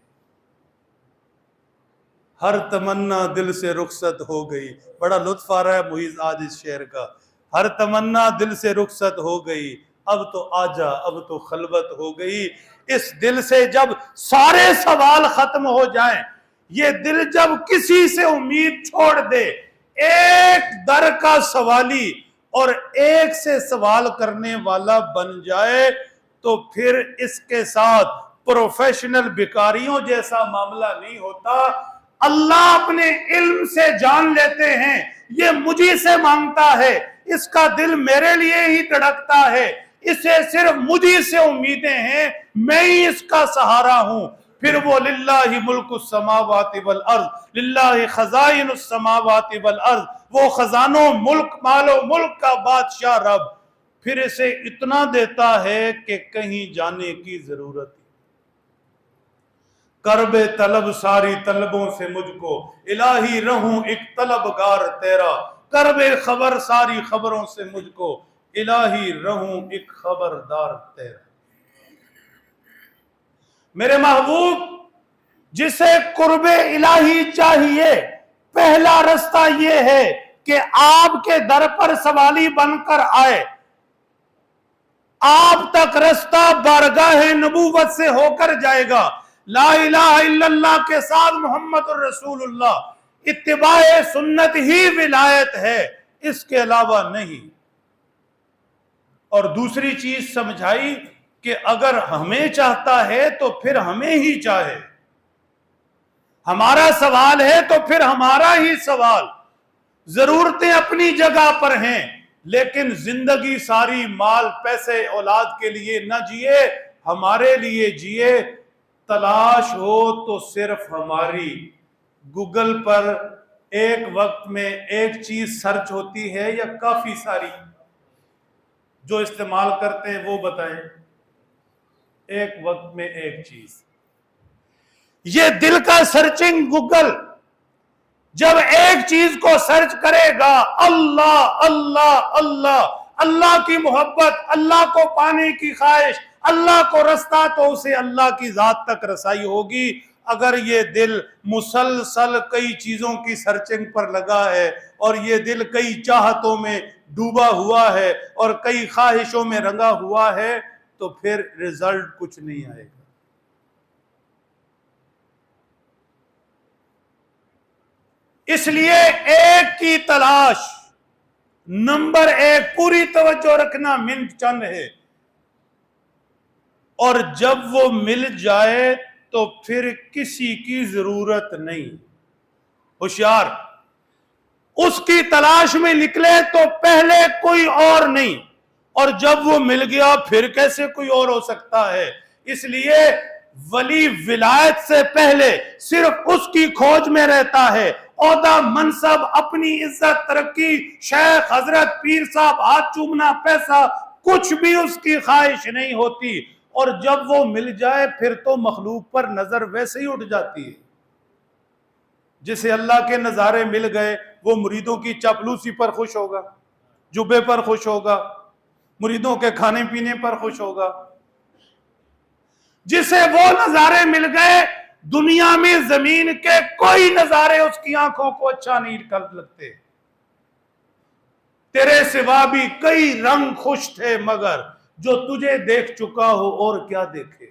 ہر تمنا دل سے رخصت ہو گئی، بڑا لطف آ رہا ہے معیز آج اس شعر کا، ہر تمنا دل سے رخصت ہو گئی، اب تو آجا، اب تو خلوت ہو گئی۔ اس دل سے جب سارے سوال ختم ہو جائیں، یہ دل جب کسی سے امید چھوڑ دے، ایک در کا سوالی اور ایک سے سوال کرنے والا بن جائے، تو پھر اس کے ساتھ پروفیشنل بھکاریوں جیسا معاملہ نہیں ہوتا۔ اللہ اپنے علم سے جان لیتے ہیں یہ مجھے سے مانگتا ہے، اس کا دل میرے لیے ہی دھڑکتا ہے، اسے صرف مجھے سے امیدیں ہیں، میں ہی اس کا سہارا ہوں۔ پھر وہ للہ ملک السماوات والارض، للہ خزائن السماوات والارض، وہ خزانوں، ملک، مال و ملک کا بادشاہ رب، پھر اسے اتنا دیتا ہے کہ کہیں جانے کی ضرورت ہی۔ کرب طلب ساری طلبوں سے مجھ کو، الہی رہوں ایک طلبگار تیرا، کرب خبر ساری خبروں سے مجھ کو، الہی رہوں ایک خبردار تیرا۔ میرے محبوب، جسے قرب الہی چاہیے، پہلا رستہ یہ ہے کہ آپ کے در پر سوالی بن کر آئے، آپ تک رستہ بارگاہ نبوت سے ہو کر جائے گا، لا الہ الا اللہ کے ساتھ محمد الرسول اللہ، اتباع سنت ہی ولایت ہے، اس کے علاوہ نہیں۔ اور دوسری چیز سمجھائی کہ اگر ہمیں چاہتا ہے تو پھر ہمیں ہی چاہے، ہمارا سوال ہے تو پھر ہمارا ہی سوال، ضرورتیں اپنی جگہ پر ہیں، لیکن زندگی ساری مال پیسے اولاد کے لیے نہ جیے، ہمارے لیے جیے۔ تلاش ہو تو صرف ہماری، گوگل پر ایک وقت میں ایک چیز سرچ ہوتی ہے یا کافی ساری؟ جو استعمال کرتے ہیں وہ بتائیں. ایک وقت میں ایک چیز. یہ دل کا سرچنگ گوگل جب ایک چیز کو سرچ کرے گا، اللہ اللہ اللہ، اللہ کی محبت، اللہ کو پانے کی خواہش، اللہ کو رستہ، تو اسے اللہ کی ذات تک رسائی ہوگی. اگر یہ دل مسلسل کئی چیزوں کی سرچنگ پر لگا ہے اور یہ دل کئی چاہتوں میں ڈوبا ہوا ہے اور کئی خواہشوں میں رنگا ہوا ہے، تو پھر رزلٹ کچھ نہیں آئے گا. اس لیے ایک کی تلاش، نمبر ایک، پوری توجہ رکھنا، منٹ چند ہے، اور جب وہ مل جائے تو پھر کسی کی ضرورت نہیں. ہوشیار، اس کی تلاش میں نکلے تو پہلے کوئی اور نہیں، اور جب وہ مل گیا پھر کیسے کوئی اور ہو سکتا ہے. اس لیے ولی ولایت سے پہلے صرف اس کی کھوج میں رہتا ہے. عہدہ، منصب، اپنی عزت، ترقی، شیخ، حضرت، پیر صاحب، ہاتھ چومنا، پیسہ، کچھ بھی اس کی خواہش نہیں ہوتی. اور جب وہ مل جائے پھر تو مخلوق پر نظر ویسے ہی اٹھ جاتی ہے. جسے اللہ کے نظارے مل گئے وہ مریدوں کی چاپلوسی پر خوش ہوگا، جبے پر خوش ہوگا، مریدوں کے کھانے پینے پر خوش ہوگا. جسے وہ نظارے مل گئے، دنیا میں زمین کے کوئی نظارے اس کی آنکھوں کو اچھا نہیں لگتے. تیرے سوا بھی کئی رنگ خوش تھے، مگر جو تجھے دیکھ چکا ہو اور کیا دیکھے.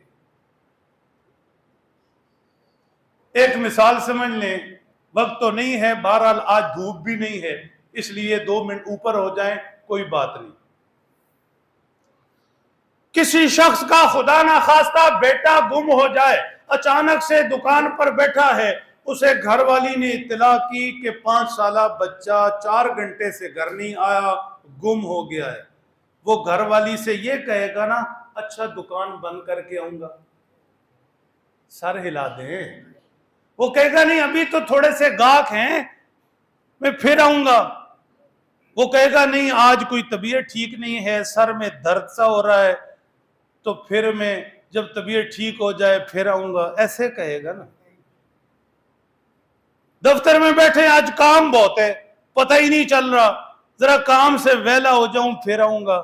ایک مثال سمجھ لیں، وقت تو نہیں ہے، بہرحال آج دھوپ بھی نہیں ہے، اس لیے 2 منٹ اوپر ہو جائیں کوئی بات نہیں. کسی شخص کا خدا نہ خواستہ بیٹا گم ہو جائے، اچانک سے دکان پر بیٹھا ہے، اسے گھر والی نے اطلاع کی کہ 5 سالہ بچہ 4 گھنٹے سے گھر نہیں آیا، گم ہو گیا ہے. وہ گھر والی سے یہ کہے گا نا، اچھا دکان بند کر کے آؤں گا؟ سر ہلا دیں. وہ کہے گا نہیں ابھی تو تھوڑے سے گاہک ہیں، میں پھر آؤں گا. وہ کہے گا نہیں آج کوئی طبیعت ٹھیک نہیں ہے، سر میں درد سا ہو رہا ہے، تو پھر میں جب طبیعت ٹھیک ہو جائے پھر آؤں گا. ایسے کہے گا نا. دفتر میں بیٹھے آج کام بہت ہے، پتہ ہی نہیں چل رہا، ذرا کام سے ویلا ہو جاؤں پھر آؤں گا.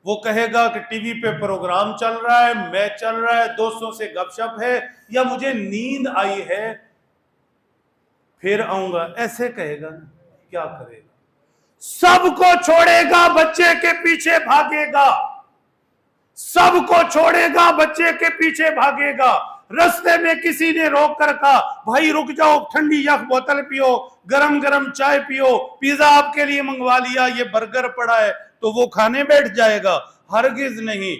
وہ کہے گا کہ ٹی وی پہ پروگرام چل رہا ہے، میچ چل رہا ہے، دوستوں سے گپ شپ ہے، یا مجھے نیند آئی ہے پھر آؤں گا. ایسے کہے گا نا. کیا کرے گا؟ سب کو چھوڑے گا، بچے کے پیچھے بھاگے گا. سب کو چھوڑے گا، بچے کے پیچھے بھاگے گا. رستے میں کسی نے روک کر کہا بھائی رک جاؤ، ٹھنڈی یک بوتل پیو، گرم گرم چائے پیو، پیزا آپ کے لیے منگوا لیا، یہ برگر پڑا ہے، تو وہ کھانے بیٹھ جائے گا؟ ہرگز نہیں.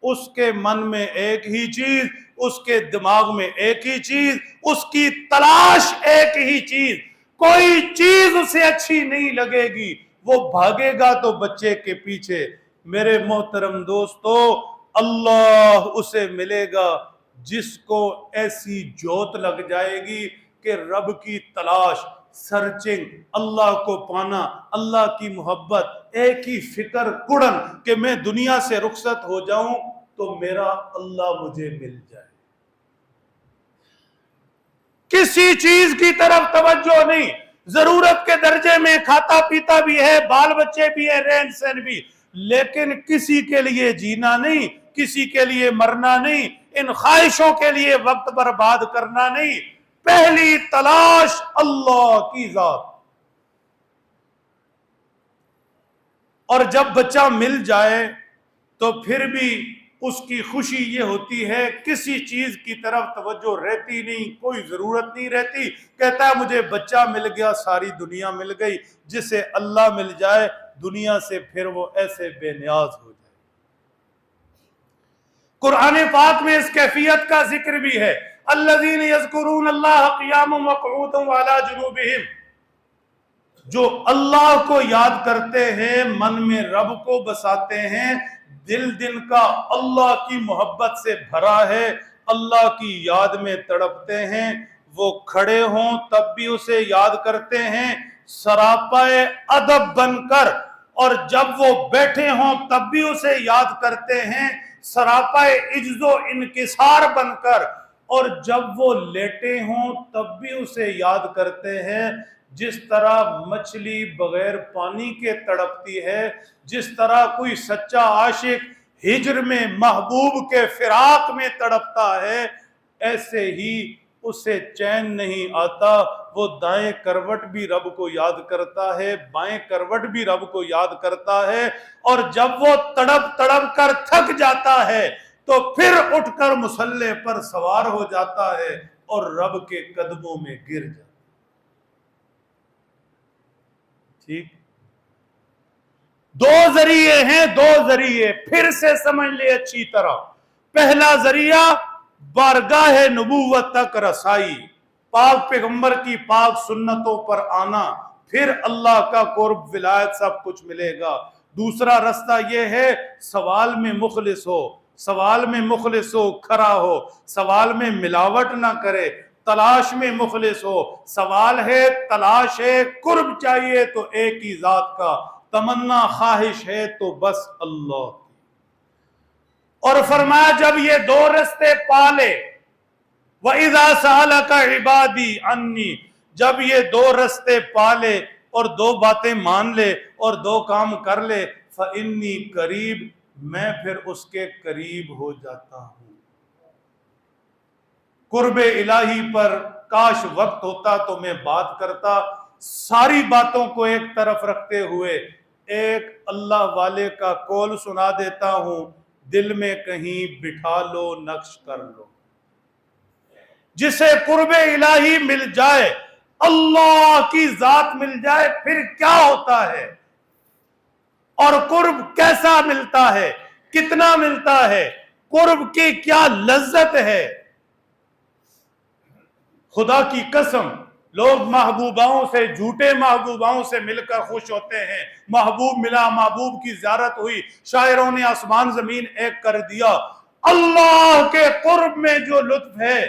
اس کے من میں ایک ہی چیز، اس کے دماغ میں ایک ہی چیز، اس کی تلاش ایک ہی چیز. کوئی چیز اسے اچھی نہیں لگے گی، وہ بھاگے گا تو بچے کے پیچھے. میرے محترم دوستو، اللہ اسے ملے گا جس کو ایسی جوت لگ جائے گی کہ رب کی تلاش، سرچنگ، اللہ کو پانا، اللہ کی محبت، ایک ہی فکر کڑن کہ میں دنیا سے رخصت ہو جاؤں تو میرا اللہ مجھے مل جائے. کسی چیز کی طرف توجہ نہیں. ضرورت کے درجے میں کھاتا پیتا بھی ہے، بال بچے بھی ہے، رہن سہن بھی، لیکن کسی کے لیے جینا نہیں، کسی کے لیے مرنا نہیں، ان خواہشوں کے لیے وقت برباد کرنا نہیں. پہلی تلاش اللہ کی ذات. اور جب بچہ مل جائے تو پھر بھی اس کی خوشی یہ ہوتی ہے، کسی چیز کی طرف توجہ رہتی نہیں، کوئی ضرورت نہیں رہتی. کہتا ہے مجھے بچہ مل گیا، ساری دنیا مل گئی. جسے اللہ مل جائے دنیا سے پھر وہ ایسے بے نیاز ہو جائے. قرآن پاک میں اس کیفیت کا ذکر بھی ہے. الذین یذکرون اللہ قیاما وقعودا وعلی جنوبہم، جو اللہ کو یاد کرتے ہیں، من میں رب کو بساتے ہیں، دل کا اللہ کی محبت سے بھرا ہے، اللہ کی یاد میں تڑپتے ہیں، وہ کھڑے ہوں تب بھی اسے یاد کرتے ہیں سراپائے ادب بن کر، اور جب وہ بیٹھے ہوں تب بھی اسے یاد کرتے ہیں سراپائے عجز و انکسار بن کر، اور جب وہ لیٹے ہوں تب بھی اسے یاد کرتے ہیں جس طرح مچھلی بغیر پانی کے تڑپتی ہے، جس طرح کوئی سچا عاشق ہجر میں محبوب کے فراق میں تڑپتا ہے، ایسے ہی اسے چین نہیں آتا۔ وہ دائیں کروٹ بھی رب کو یاد کرتا ہے، بائیں کروٹ بھی رب کو یاد کرتا ہے، اور جب وہ تڑپ تڑپ کر تھک جاتا ہے تو پھر اٹھ کر مصلی پر سوار ہو جاتا ہے اور رب کے قدموں میں گر جاتا ہے۔ ٹھیک، دو ذریعے ہیں، دو ذریعے پھر سے سمجھ لے اچھی طرح۔ پہلا ذریعہ بارگاہ نبوت تک رسائی، پاک پیغمبر کی پاک سنتوں پر آنا، پھر اللہ کا قرب ولایت سب کچھ ملے گا۔ دوسرا رستہ یہ ہے سوال میں مخلص ہو، سوال میں مخلص ہو، کھرا ہو، سوال میں ملاوٹ نہ کرے، تلاش میں مخلص ہو۔ سوال ہے، تلاش ہے، قرب چاہیے تو ایک ہی ذات کا، تمنا خواہش ہے تو بس اللہ کی۔ اور فرمایا جب یہ دو رستے پالے، وَإِذَا سَأَلَكَ عِبَادِي عَنِّي، جب یہ دو رستے پالے اور دو باتیں مان لے اور دو کام کر لے، فَإِنِّي قریب، میں پھر اس کے قریب ہو جاتا ہوں۔ قرب الہی پر کاش وقت ہوتا تو میں بات کرتا، ساری باتوں کو ایک طرف رکھتے ہوئے ایک اللہ والے کا قول سنا دیتا ہوں، دل میں کہیں بٹھا لو، نقش کر لو۔ جسے قرب الہی مل جائے، اللہ کی ذات مل جائے، پھر کیا ہوتا ہے اور قرب کیسا ملتا ہے، کتنا ملتا ہے، قرب کی کیا لذت ہے۔ خدا کی قسم، لوگ محبوباؤں سے، جھوٹے محبوباؤں سے مل کر خوش ہوتے ہیں۔ محبوب ملا، محبوب کی زیارت ہوئی، شاعروں نے آسمان زمین ایک کر دیا۔ اللہ کے قرب میں جو لطف ہے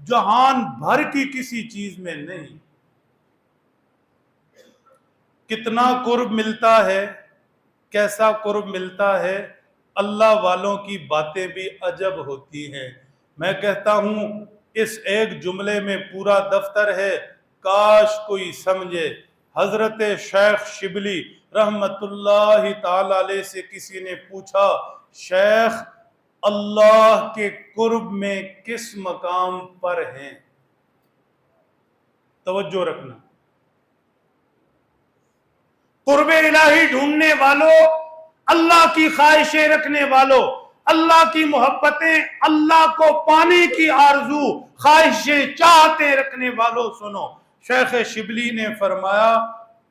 جہان بھر کی کسی چیز میں نہیں۔ کتنا قرب ملتا ہے، کیسا قرب ملتا ہے، اللہ والوں کی باتیں بھی عجب ہوتی ہیں۔ میں کہتا ہوں اس ایک جملے میں پورا دفتر ہے، کاش کوئی سمجھے۔ حضرت شیخ شبلی رحمت اللہ تعالی علیہ سے کسی نے پوچھا، شیخ اللہ کے قرب میں کس مقام پر ہیں؟ توجہ رکھنا، قرب الہی ڈھونڈنے والوں، اللہ کی خواہشیں رکھنے والوں، اللہ کی محبتیں، اللہ کو پانے کی آرزو، خواہشیں، چاہتے رکھنے والوں، سنو، شیخ شبلی نے فرمایا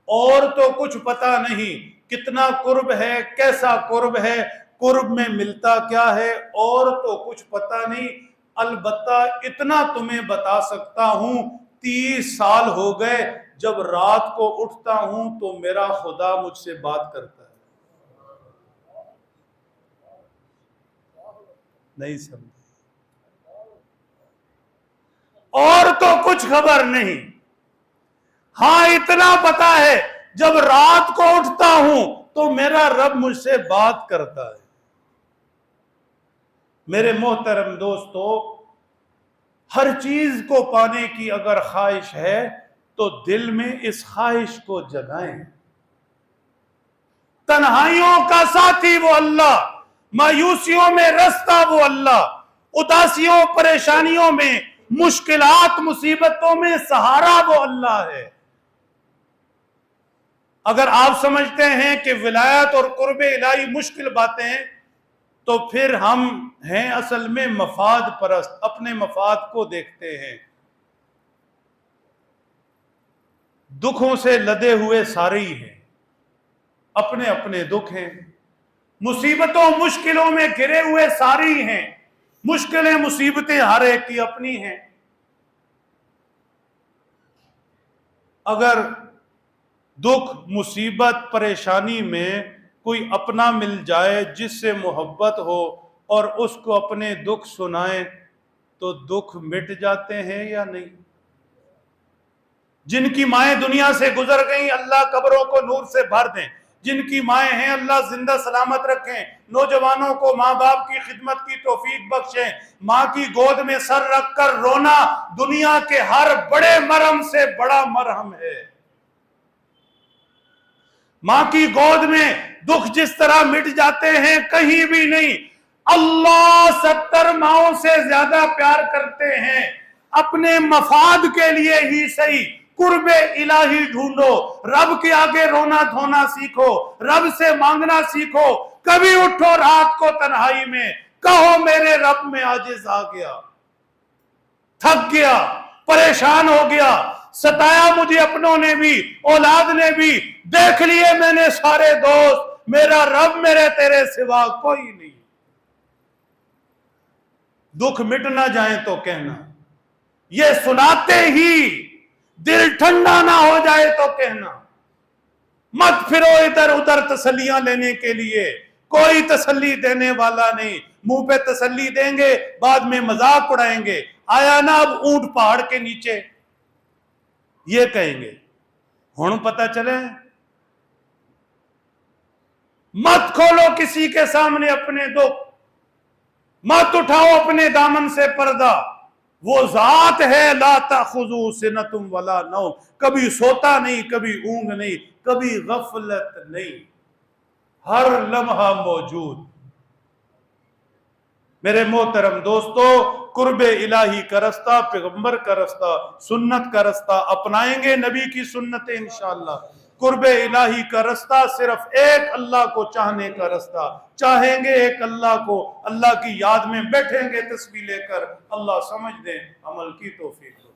اور تو کچھ پتہ نہیں کتنا قرب ہے، کیسا قرب ہے، قرب میں ملتا کیا ہے، اور تو کچھ پتہ نہیں، البتہ اتنا تمہیں بتا سکتا ہوں 30 سال ہو گئے جب رات کو اٹھتا ہوں تو میرا خدا مجھ سے بات کرتا ہے۔ نہیں سمجھے؟ اور تو کچھ خبر نہیں، ہاں اتنا پتا ہے جب رات کو اٹھتا ہوں تو میرا رب مجھ سے بات کرتا ہے۔ میرے محترم دوستو، ہر چیز کو پانے کی اگر خواہش ہے تو دل میں اس خواہش کو جگائیں۔ تنہائیوں کا ساتھی وہ اللہ، مایوسیوں میں رستہ وہ اللہ، اداسیوں پریشانیوں میں، مشکلات مصیبتوں میں سہارا وہ اللہ ہے۔ اگر آپ سمجھتے ہیں کہ ولایت اور قرب الہی مشکل باتیں ہیں تو پھر ہم ہیں اصل میں مفاد پرست، اپنے مفاد کو دیکھتے ہیں۔ دکھوں سے لدے ہوئے سارے ہی ہیں، اپنے اپنے دکھ ہیں، مصیبتوں مشکلوں میں گھرے ہوئے سارے ہی ہیں، مشکلیں مصیبتیں ہر ایک کی اپنی ہیں۔ اگر دکھ مصیبت پریشانی میں کوئی اپنا مل جائے جس سے محبت ہو اور اس کو اپنے دکھ سنائیں تو دکھ مٹ جاتے ہیں یا نہیں؟ جن کی مائیں دنیا سے گزر گئیں اللہ قبروں کو نور سے بھر دیں، جن کی مائیں ہیں اللہ زندہ سلامت رکھیں، نوجوانوں کو ماں باپ کی خدمت کی توفیق بخشیں۔ ماں کی گود میں سر رکھ کر رونا دنیا کے ہر بڑے مرہم سے بڑا مرہم ہے۔ ماں کی گود میں دکھ جس طرح مٹ جاتے ہیں کہیں بھی نہیں، اللہ 70 ماؤں سے زیادہ پیار کرتے ہیں۔ اپنے مفاد کے لیے ہی صحیح قرب الہی ڈھونڈو، رب کے آگے رونا دھونا سیکھو، رب سے مانگنا سیکھو۔ کبھی اٹھو رات کو تنہائی میں کہو میرے رب میں عاجز آ گیا، تھک گیا، پریشان ہو گیا، ستایا مجھے اپنوں نے بھی، اولاد نے بھی، دیکھ لیے میں نے سارے دوست، میرا رب میرے تیرے سوا کوئی نہیں۔ دکھ مٹ نہ جائیں تو کہنا، یہ سناتے ہی دل ٹھنڈا نہ ہو جائے تو کہنا۔ مت پھرو ادھر ادھر تسلیاں لینے کے لیے، کوئی تسلی دینے والا نہیں۔ منہ پہ تسلی دیں گے بعد میں مذاق اڑائیں گے، آیا نا اب اونٹ پہاڑ کے نیچے، یہ کہیں گے۔ ہن پتہ چلے مت کھولو کسی کے سامنے اپنے دکھ، مت اٹھاؤ اپنے دامن سے پردہ۔ وہ ذات ہے لا تأخذو سنۃ ولا نوم، کبھی سوتا نہیں، کبھی اونگ نہیں، کبھی غفلت نہیں، ہر لمحہ موجود۔ میرے محترم دوستو، قرب الہی کا رستہ، پیغمبر کا رستہ، سنت کا رستہ اپنائیں گے، نبی کی سنت انشاءاللہ۔ قرب الہی کا رستہ صرف ایک اللہ کو چاہنے کا رستہ، چاہیں گے ایک اللہ کو، اللہ کی یاد میں بیٹھیں گے تسبیح لے کر، اللہ سمجھ دیں، عمل کی توفیق۔